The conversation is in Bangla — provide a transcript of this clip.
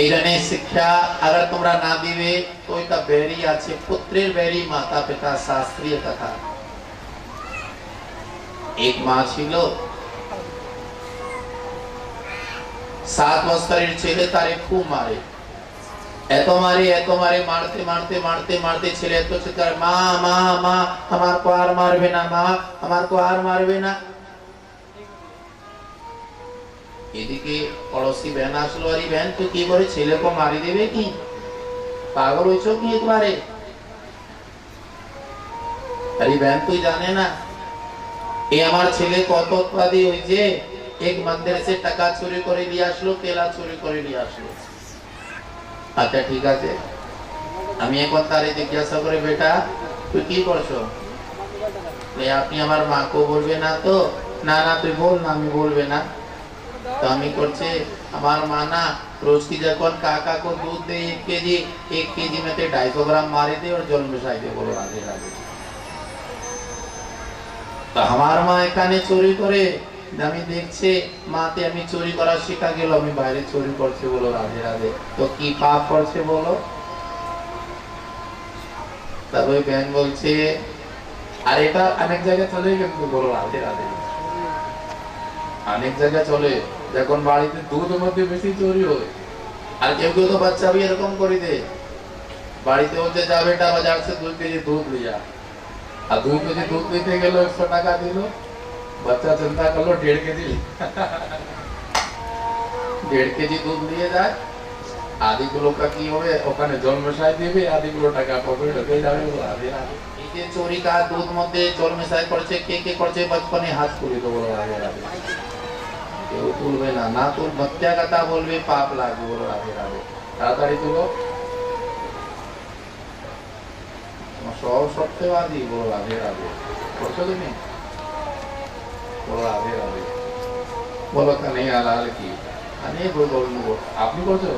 এই জন্য শিক্ষা अगर তোমরা না দিবে তো এটা বেরি আছে, পুত্রের বেরি মাতা পিতা শাস্ত্রীয় কথা। এক মা ছিল, 7 বছরের ছেলে তারে খুব মারে, এত মারে, মারতে মারতে মারতে মারতে ছেলে এত চিৎকার, মা মা মা আমার को আর মারবে না, মা আমার को আর মারবে না। এদিকে পড়োশি बहन আসলো, আরে बहन তুই কি করে ছেলে को মারি দেবে কি, পাগল হইছো কি একবারে? আরে बहन তুই জানে না এই আমার ছেলে কত অপরাধী হইছে, এক মন্দির से টাকা চুরি করে নিয়ে আসলো, কেলা চুরি করে নিয়ে আসলো। আচ্ছা ঠিক আছে, আমি এখন তারে জিজ্ঞাসা করে, বেটা তুই কি করছো? আপনি আমার মাকে বলবে না তো? না না তুই বল না, আমি বলবে না। तो আমি করছে আমার মা না रोज की যখন কাকা को दूध दे 1 केजी में से 250 ग्राम मारे दे और जल मिसाई दे, बोलो राधे राधे। तो আমার মা এখানে চুরি করে, আমি দেখছে মাতে আমি চুরি করা শিখা গেল, আমি বাইরে চুরি করছে, বলো রাধে রাধে। তো কি পাপ করছে বলো? তবে বেন বলছে আর এটা অনেক জায়গায় চলে, কিন্তু বলো রাধে রাধে, অনেক জায়গায় চলে। যখন বাড়িতে দুধের মধ্যে বেশি চুরি হয়, আর কেউ কেউ তো বাচ্চা भी এরকম করে দে, বাড়িতে বলছে যা বেটা বাজার से 2 কেজি দুধ লিয়া, আর 2 কেজি দুধ দিতে গেল 100 টাকা দিল, বাচ্চা চিন্তা করলো 1.5 কেজি 1.5 কেজি দুধ নিয়ে যায়, আধি কিলো का কি হবে ওখানে জল মেশাই দিবে, আধি কিলো টাকা পকেটে ঢুকে যাবে। আধি আধি এই যে চুরি কা দুধ মধ্যে জল মেশাই করছে, কে করছে বচপনে হাত তুলে দেবো, আগে আগে কেউ তুলবে না, না তোর মিথ্যা কথা বলবে পাপ লাগবে, বলো রাধে রাধে। তাড়াতাড়ি তুলো, তোমার সব সত্যবাদী, বলো রাধে রাধে। করছো তুমি, বলো রাধে রাধে। বলো কানে আলাল কি, আমি বলবো আপনি করছো?